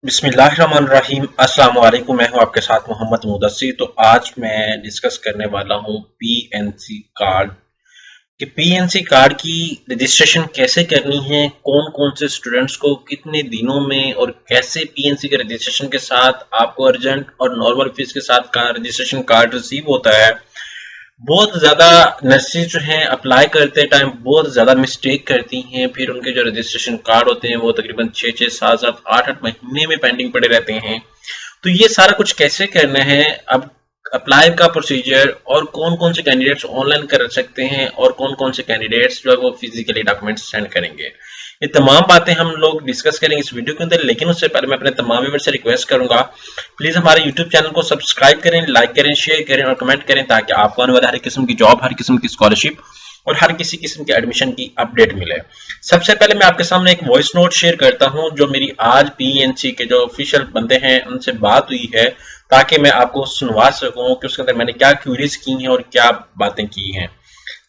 बिस्मिल्लाहिर्रहमानिर्रहीम। अस्सलाम वालेकुम। मैं हूं आपके साथ मोहम्मद मुदस्सिर। तो आज मैं डिस्कस करने वाला हूं पीएनसी कार्ड कि पीएनसी कार्ड की रजिस्ट्रेशन कैसे करनी है, कौन कौन से स्टूडेंट्स को कितने दिनों में और कैसे पीएनसी के रजिस्ट्रेशन के साथ आपको अर्जेंट और नॉर्मल फीस के साथ का रजिस्ट्रेशन कार्ड रिसीव होता है। बहुत ज़्यादा नर्सेज जो हैं अप्लाई करते टाइम बहुत ज़्यादा मिस्टेक करती हैं, फिर उनके जो रजिस्ट्रेशन कार्ड होते हैं वो तकरीबन 6-6, 7-7, 8-8 महीने में पेंडिंग पड़े रहते हैं। तो ये सारा कुछ कैसे करना है, अब अप्लाई का प्रोसीजर और कौन कौन से कैंडिडेट्स ऑनलाइन कर सकते हैं और कौन कौन से कैंडिडेट्स जो है वो फिजिकली डॉक्यूमेंट्स सेंड करेंगे, ये तमाम बातें हम लोग डिस्कस करेंगे इस वीडियो के अंदर। लेकिन उससे पहले मैं अपने तमाम व्यूअर्स से रिक्वेस्ट करूंगा, प्लीज हमारे यूट्यूब चैनल को सब्सक्राइब करें, लाइक करें, शेयर करें और कमेंट करें ताकि आपको आने वाले हर किस्म की जॉब, हर किस्म की स्कॉलरशिप और हर किसी किस्म के एडमिशन की अपडेट मिले। सबसे पहले मैं आपके सामने एक वॉइस नोट शेयर करता हूं जो मेरी आज पीएनसी के जो ऑफिशियल बंदे हैं उनसे बात हुई है, ताकि मैं आपको सुनवा सकूं कि उसके अंदर मैंने क्या क्यूरीज की हैं और क्या बातें की हैं।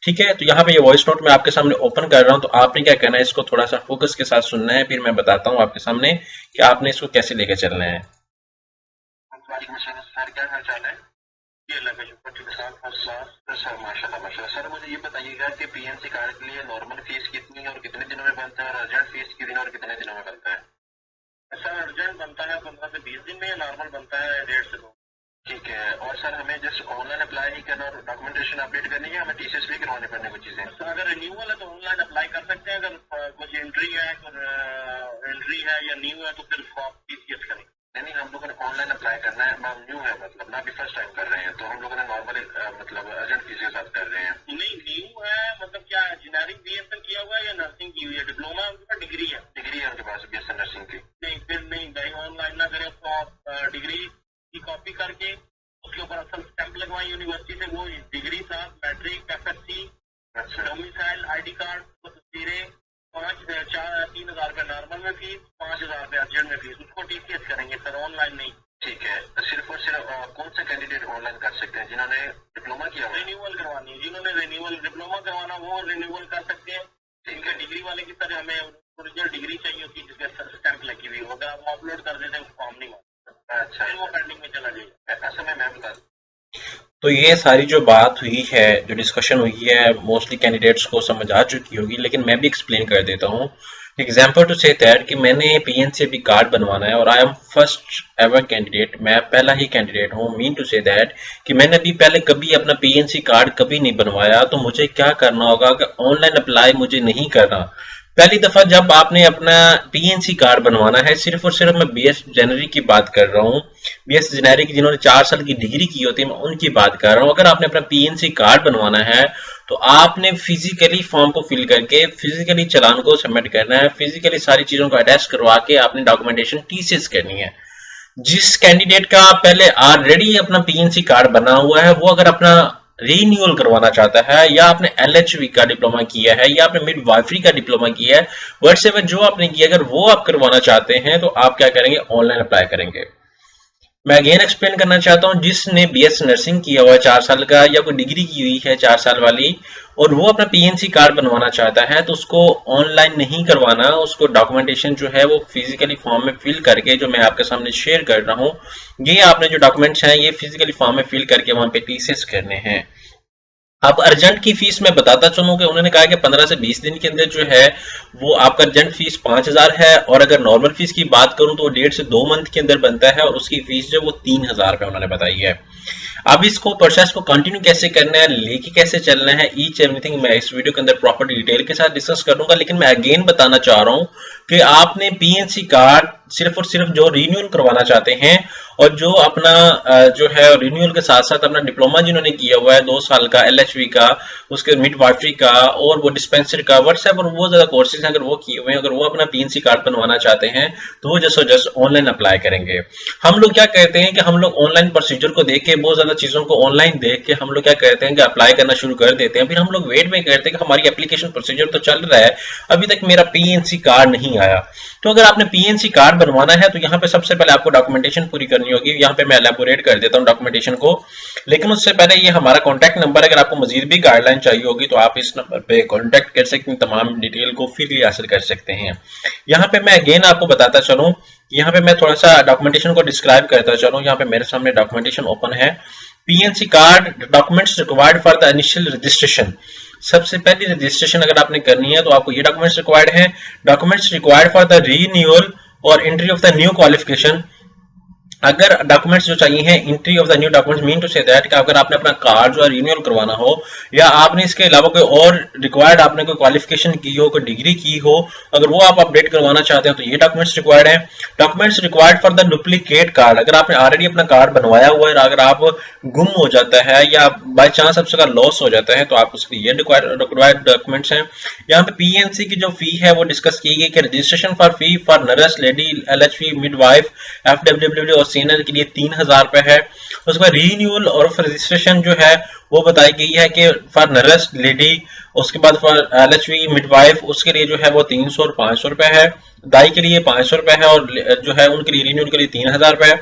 ठीक है, तो यहाँ पे ये वॉइस नोट मैं आपके सामने ओपन कर रहा हूँ। तो आपने क्या करना है, इसको थोड़ा सा फोकस के साथ सुनना है, फिर मैं बताता हूँ आपके सामने कि आपने इसको कैसे लेकर चलना है। सर, क्या हाल चाल है? ये अल्लाह का शुक्र, ठीक है फर्स्ट क्लास। सर माशाल्लाह माशाल्लाह। सर मुझे ये बताइएगा कि पीएनसी कार्ड के लिए नॉर्मल फीस कितनी है और कितने दिनों में बनता है, और अर्जेंट फीस कितनी और कितने दिनों में बनता है? सर अर्जेंट बनता है 15 से 20 दिन में, या नॉर्मल बनता है 1.5 से 2। ठीक है, और सर हमें जस्ट ऑनलाइन अप्लाई ही करना और डॉक्यूमेंटेशन अपडेट करनी है, हमें टीसीएस भी करवाने पड़ने कुछ चीजें? सर अगर रिन्यूअल है तो ऑनलाइन अप्लाई कर सकते हैं, अगर कुछ एंट्री है या न्यू है तो फिर टीसीएस करेंगे। नहीं, हम लोगों ने ऑनलाइन अप्लाई करना है, हम न्यू है मतलब ना, अभी फर्स्ट टाइम कर रहे हैं, तो हम लोगों ने नॉर्मल मतलब अर्जेंट फीस के साथ कर रहे हैं। नहीं न्यू है मतलब क्या इंजीनियरिंग बीएसएन किया हुआ है या नर्सिंग की हुई है? डिप्लोमा उनके पास डिग्री है? डिग्री है उनके पास बीएसएन नर्सिंग की। नहीं फिर नहीं भाई, ऑनलाइन ना करें तो आप डिग्री की कॉपी करके उसके ऊपर असल स्टैंप लगवाएं यूनिवर्सिटी से, वो डिग्री साथ matric FSc domicile ID card को तस्वीरें 3,000 रुपए नॉर्मल में फीस, 5,000 रुपए अर्जेंट में फीस, उसको टीसीएस करेंगे सर, ऑनलाइन नहीं। ठीक है, तो सिर्फ और सिर्फ कौन से कैंडिडेट ऑनलाइन कर सकते हैं? जिन्होंने डिप्लोमा किया, रिन्यूअल करवानी है, जिन्होंने रिन्यूअल डिप्लोमा करवाना वो रिन्यूअल कर सकते हैं। ठीक है, डिग्री वाले की तरह हमें ओरिजिनल डिग्री चाहिए होती है जिसके स्टैंप लगी हुई होगा, वो अपलोड कर देते हैं, फॉर्म नहीं होता। अच्छा, फिर वो पेंडिंग में चला जाएगा। ऐसा मैं बता दूं। तो ये सारी जो बात हुई है, जो डिस्कशन हुई है, मोस्टली कैंडिडेट्स को समझ आ चुकी होगी, लेकिन मैं भी एक्सप्लेन कर देता हूँ। एग्जाम्पल टू से दैट कि मैंने पीएनसी भी कार्ड बनवाना है और I am first ever candidate, मैं पहला ही कैंडिडेट हूँ। मीन टू से दैट कि मैंने अभी पहले कभी अपना पीएनसी कार्ड कभी नहीं बनवाया, तो मुझे क्या करना होगा कि ऑनलाइन अप्लाई मुझे नहीं करना। पहली दफा जब आपने अपना पीएनसी कार्ड बनवाना है, सिर्फ और सिर्फ मैं बीएस जनरल की बात कर रहा हूँ, बीएस जनरल की जिन्होंने 4 साल की डिग्री की होती है, मैं उनकी बात कर रहा हूँ। अगर आपने अपना पीएनसी कार्ड बनवाना है तो आपने फिजिकली फॉर्म को फिल करके फिजिकली चालान को सबमिट करना है, फिजिकली सारी चीजों को अटैच करवा के आपने डॉक्यूमेंटेशन टीसीएस करनी है। जिस कैंडिडेट का पहले ऑलरेडी अपना पीएनसी कार्ड बना हुआ है, वो अगर अपना रीन्यूअल करवाना चाहता है, या आपने एलएचवी का डिप्लोमा किया है, या आपने मिडवाइफरी का डिप्लोमा किया है, व्हाट्सएवर जो आपने किया, अगर वो आप करवाना चाहते हैं तो आप क्या करेंगे, ऑनलाइन अप्लाई करेंगे। मैं अगेन एक्सप्लेन करना चाहता हूं, जिसने बीएस नर्सिंग किया हुआ है 4 साल का, या कोई डिग्री की हुई है 4 साल वाली, और वो अपना पीएनसी कार्ड बनवाना चाहता है, तो उसको ऑनलाइन नहीं करवाना, उसको डॉक्यूमेंटेशन जो है वो फिजिकली फॉर्म में फिल करके, जो मैं आपके सामने शेयर कर रहा हूँ, ये आपने जो डॉक्यूमेंट्स हैं ये फिजिकली फॉर्म में फिल करके वहां पे टीसीएस करने हैं। अब अर्जेंट की फीस मैं बताता चलूं कि उन्होंने कहा कि 15 से 20 दिन के अंदर जो है वो आपका अर्जेंट फीस 5,000 है, और अगर नॉर्मल फीस की बात करूं तो 1.5 से 2 मंथ के अंदर बनता है, और उसकी फीस जो वो 3,000 रुपए उन्होंने बताई है। अब इसको प्रोसेस को कंटिन्यू कैसे करना है, लेके कैसे चलना है, ईच एवरीथिंग मैं इस वीडियो के अंदर प्रॉपर डिटेल के साथ डिस्कस करूंगा। लेकिन मैं अगेन बताना चाह रहा हूं कि आपने पीएनसी कार्ड सिर्फ और सिर्फ जो रिन्यूअल करवाना चाहते हैं, और जो अपना जो है रिन्यूअल के साथ साथ अपना डिप्लोमा जिन्होंने किया हुआ है 2 साल का एलएचवी का, उसके मिडवाइफरी का, और वो डिस्पेंसरी का, व्हाट्सएप और वो ज्यादा कोर्सेज हैं, अगर वो किए हुए हैं, अगर वो अपना पीएनसी कार्ड बनवाना चाहते हैं तो वो जस्ट ऑनलाइन अप्लाई करेंगे। हम लोग क्या कहते हैं कि हम लोग ऑनलाइन प्रोसीजर को देख के, बहुत ज्यादा चीजों को ऑनलाइन देख के हम लोग क्या कहते हैं कि अप्लाई करना शुरू कर देते हैं, फिर हम लोग वेट में करते हैं कि हमारी एप्लीकेशन प्रोसीजर तो चल रहा है, अभी तक मेरा पीएनसी कार्ड नहीं आया। तो अगर आपने पीएनसी कार्ड बनवाना है तो यहाँ पे सबसे पहले आपको डॉक्यूमेंटेशन पूरी करनी होगी। यहाँ पे मैं एलैबोरेट कर देता हूँ डॉक्यूमेंटेशन को, लेकिन उससे पहले ये हमारा कॉन्टैक्ट नंबर, अगर आपको मजीद भी गाइडलाइन चाहिए होगी तो आप इस नंबर पे कॉन्टैक्ट कर सकते हैं, तमाम डिटेल को फ्रीली हासिल कर सकते हैं। यहाँ पे मैं अगेन आपको बताता चलूँ, यहाँ पे मैं थोड़ा सा डॉक्यूमेंटेशन को डिस्क्राइब करता चलूँ। यहाँ पे मेरे सामने डॉक्यूमेंटेशन ओपन है। PNC card documents required for the initial registration. सबसे पहली रजिस्ट्रेशन अगर आपने करनी है तो आपको ये डॉक्यूमेंट्स रिक्वायर्ड है। Documents required for the renewal और entry of the new qualification. अगर डॉक्यूमेंट्स जो चाहिए हैं entry of the new documents mean to say that कि अगर आपने अपना कार्ड जो है रिन्यूअल करवाना हो या आपने इसके अलावा कोई और रिक्वायर्ड आपने कोई क्वालिफिकेशन की हो, कोई डिग्री की हो, अगर वो आप अपडेट करवाना चाहते हैं तो ये डॉक्यूमेंट्स रिक्वायर्ड है। Documents required for the duplicate card. अगर आपने ऑलरेडी अपना कार्ड बनवाया हुआ है, अगर आप गुम हो जाता है या बाय चांस आपका लॉस हो जाता है तो आप उसके ये रिक्वायर्ड डॉक्यूमेंट्स हैं। यहाँ पे पीएनसी की जो फी है वो डिस्कस की गई कि registration for fee for nurse, lady, LHV, midwife, FWW और सीनियर के लिए 3000 रुपए है। उसके बाद रीन्यूअल और रजिस्ट्रेशन जो है वो बताई गई है कि फॉर नर्स, लेडी, उसके बाद फॉर एलएचवी, मिडवाइफ उसके लिए जो है वो 300 और 500 रुपए है। दाई के लिए 500 रुपए है और जो है उनके लिए रिन्यूअल के लिए 3000 रुपए है।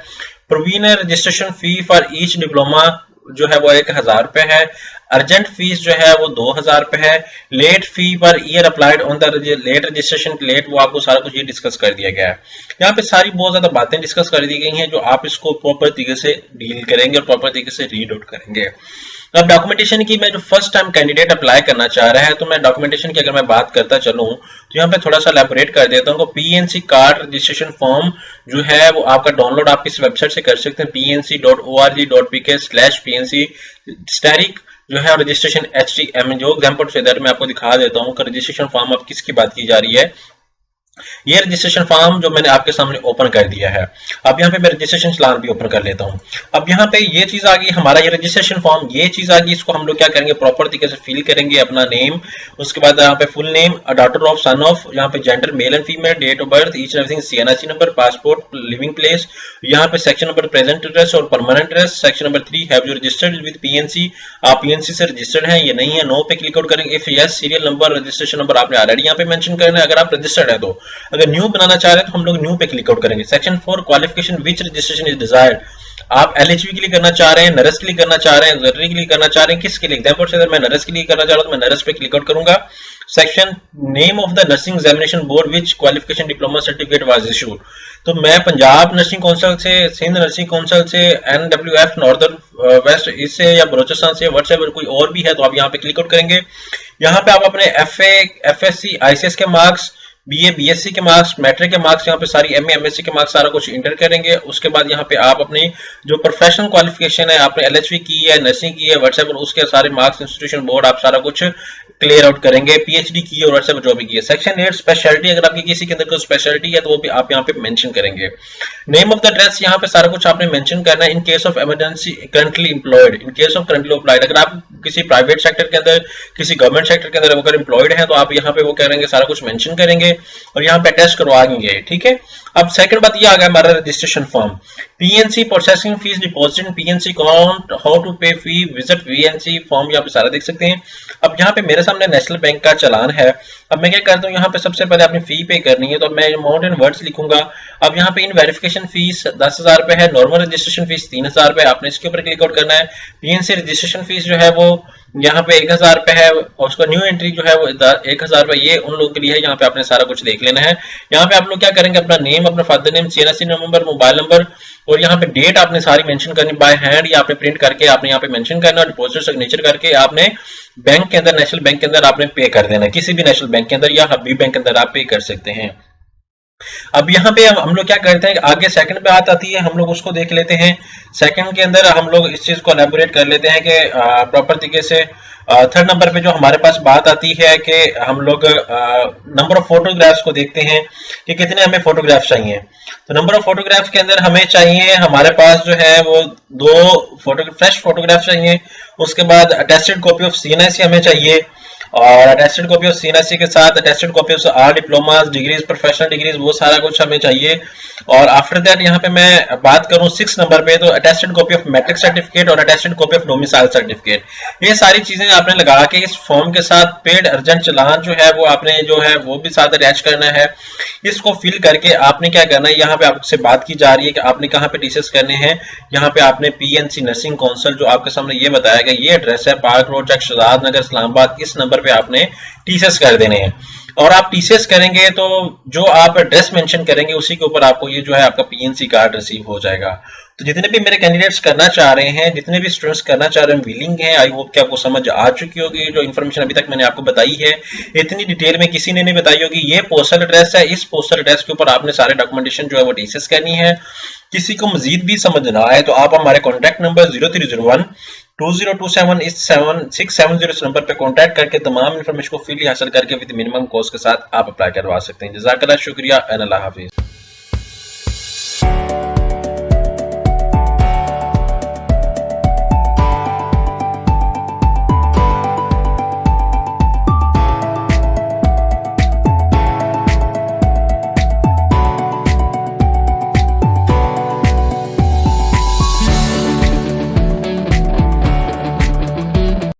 Provisional registration fee for each diploma जो है वो 1000 रुपए है। अर्जेंट फीस जो है वो 2000 रुपए है। Late fee per year applied on the late registration late, वो आपको सारा कुछ ये डिस्कस कर दिया गया है। यहाँ पे सारी बहुत ज्यादा बातें डिस्कस कर दी गई हैं जो आप इसको प्रॉपर तरीके से डील करेंगे और प्रॉपर तरीके से रीड आउट करेंगे। अब डॉक्यूमेंटेशन की मैं जो फर्स्ट टाइम कैंडिडेट अप्लाई करना चाह रहा है तो मैं डॉक्यूमेंटेशन की अगर मैं बात करता चलूँ तो यहाँ पे थोड़ा सा एलैबोरेट कर देता हूँ। पीएनसी कार्ड रजिस्ट्रेशन फॉर्म जो है वो आपका डाउनलोड आप इस वेबसाइट से कर सकते हैं pnc.org.pk/pnc स्टैरिक जो है रजिस्ट्रेशन HTML। जो एग्जांपल से मैं आपको दिखा देता हूँ कि रजिस्ट्रेशन फॉर्म अब किसकी बात की जा रही है। ये रजिस्ट्रेशन फॉर्म जो मैंने आपके सामने ओपन कर दिया है। अब यहाँ पे मैं रजिस्ट्रेशन चलान भी ओपन कर लेता हूँ। अब यहाँ पे ये चीज आ गई हमारा ये रजिस्ट्रेशन फॉर्म, ये चीज आ गई, इसको हम लोग क्या करेंगे प्रॉपर तरीके से फिल करेंगे। अपना नेम, उसके बाद यहाँ पे full name, daughter of, son of, यहाँ पे gender male and female, date of birth, each and everything, CNIC number, passport, living place, यहाँ पे सेक्शन नंबर प्रेजेंट एड्रेस और permanent address. Section number 3 have you registered with PNC, आप PNC से registered हैं ये नहीं है, नो पे क्लिक आउट करेंगे। If yes, serial number, registration number आपने ऑलरेडी यहाँ पे मेंशन करना है अगर आप रजिस्टर्ड है तो। अगर न्यू बनाना चाह रहे हैं तो हम लोग न्यू पे क्लिक आउट करेंगे। Section 4 qualification which registration is desired, आप एलएचवी के लिए करना चाह रहे हैं, नर्स के लिए करना चाह रहे हैं, जर्नरी के लिए करना चाह रहे हैं, किसके लिए। एग्जांपल से अगर मैं नर्स के लिए करना चाह रहा हूं तो मैं नर्स पे क्लिक आउट करूंगा। Section name of the nursing examination board which qualification diploma certificate was issued, तो मैं पंजाब नर्सिंग काउंसिल से, सिंध नर्सिंग काउंसिल से, NWF नॉर्दर्न वेस्ट इससे या बलोचिस्तान से, व्हाट्सएवर कोई और भी है तो आप यहाँ पे क्लिक आउट करेंगे। यहाँ पे आप अपने FA, FSC, ICS के मार्क्स, BA, BSc के मार्क्स, मैट्रिक के मार्क्स, यहाँ पे सारी MA, MSc के मार्क्स सारा कुछ इंटर करेंगे। उसके बाद यहाँ पे आप अपनी जो प्रोफेशनल क्वालिफिकेशन है, आपने LHV की है, नर्सिंग की है, व्हाट्सएवर उसके सारे मार्क्स, इंस्टीट्यूशन बोर्ड, आप सारा कुछ क्लियर आउट करेंगे। PhD की है और व्हाट्सएवर जो भी की है। सेक्शन 8 स्पेशलिटी, अगर आपकी किसी के अंदर कोई स्पेशलिटी है तो वो भी आप यहाँ पे मेंशन करेंगे। नेम ऑफ द एड्रेस, यहाँ पे सारा कुछ आपने मेंशन करना है। In case of emergency currently employed, in case of currently employed, अगर आप किसी प्राइवेट सेक्टर के अंदर, किसी गवर्नमेंट सेक्टर के अंदर अगर एम्प्लॉयड है तो आप यहाँ पे वो करेंगे, सारा कुछ मेंशन करेंगे और यहाँ पे अटैच करवाएंगे। ठीक है। अब सेकंड बात ये आ गया हमारा registration form. PNC processing fees deposit in PNC account, how to pay fee, visit PNC form, यहाँ पे सारा देख सकते हैं। अब यहाँ पे मेरे सामने नेशनल बैंक का चालान है। अब मैं क्या करता हूँ, यहाँ पे सबसे पहले अपनी फी पे करनी है तो मैं अमाउंट इन वर्ड्स लिखूंगा। अब यहाँ पे इन वेरिफिकेशन फीस 10,000 रुपए है, नॉर्मल रजिस्ट्रेशन फीस 3,000 रुपए, आपने इसके ऊपर क्लिक आउट करना है। पीएनसी रजिस्ट्रेशन फीस जो है वो यहाँ पे 1,000 रुपए है और उसका न्यू एंट्री जो है वो 1,000 रुपए, ये उन लोगों के लिए है। यहाँ पे आपने सारा कुछ देख लेना है। यहाँ पे आप लोग क्या करेंगे, अपना नेम, अपना father name, CNIC number, mobile number और यहाँ पे डेट आपने सारी मेंशन करनी बाय हैंड या आपने प्रिंट करके आपने यहाँ पे मेंशन करना और डिपॉजिट सिग्नेचर करके आपने बैंक के अंदर, नेशनल बैंक के अंदर आपने पे कर देना, किसी भी नेशनल बैंक के अंदर या हबीब बैंक के अंदर आप पे कर सकते हैं। अब यहाँ पे हम लोग क्या करते हैं, आगे सेकंड पे बात आती है, हम लोग उसको देख लेते हैं। सेकंड के अंदर हम लोग इस चीज को एलैबोरेट कर लेते हैं कि प्रॉपर तरीके से। थर्ड नंबर पे जो हमारे पास बात आती है कि हम लोग नंबर ऑफ फोटोग्राफ्स को देखते हैं कि कितने हमें फोटोग्राफ्स चाहिए। तो नंबर ऑफ फोटोग्राफ्स के अंदर हमें चाहिए, हमारे पास जो है वो 2 फ्रेश फोटोग्राफ्स चाहिए। उसके बाद अटेस्टेड कॉपी ऑफ CNIC हमें चाहिए। और अटेस्टेड कॉपी ऑफ सीएनएससी के साथ attested copy of all diplomas, degrees, professional degrees, वो सारा कुछ हमें चाहिए। और आफ्टर दैट यहाँ पे मैं बात करूँ 6 नंबर पे, तो attested copy of matric certificate और attested copy of domicile certificate, ये सारी चीजें आपने लगा के इस फॉर्म के साथ पेड अर्जेंट चालान जो है वो आपने जो है वो भी साथ अटैच करना है। इसको फिल करके आपने क्या करना है, यहाँ पे आपसे बात की जा रही है कि आपने कहाँ पे टीसीएस करने हैं। यहाँ पे आपने पीएनसी नर्सिंग काउंसिल जो आपके सामने ये बताया गया, ये एड्रेस है पार्क रोड, चक, शहजाद नगर, इस्लामाबाद, इस नंबर पे आपने टीसीएस कर देने हैं। और आप टीसीएस करेंगे तो जो आप एड्रेस मेंशन करेंगे उसी के ऊपर आपको ये जो है आपका पीएनसी कार्ड रिसीव हो जाएगा। तो जितने भी मेरे कैंडिडेट्स करना चाह रहे हैं, जितने भी स्टूडेंट्स करना चाह रहे हैं, विलिंग है, आई होप कि आपको समझ आ चुकी होगी। जो इन्फॉर्मेशन अभी तक मैंने आपको बताई है इतनी डिटेल में किसी ने नहीं बताई होगी। ये पोस्टल एड्रेस है, इस पोस्टल एड्रेस के ऊपर आपने सारे डॉक्यूमेंटेशन जो है वो टीसीएस करनी है। किसी को मजीद भी समझ ना आए तो आप हमारे कॉन्टैक्ट नंबर 0301 2027 इस 670 इस नंबर पे कांटेक्ट करके तमाम इन्फॉर्मेशन को फ्रीली हासिल करके विद मिनिमम कॉस्ट के साथ आप अप्लाई करवा सकते हैं। जज़ाकल्लाह, शुक्रिया, अल्लाह हाफिज।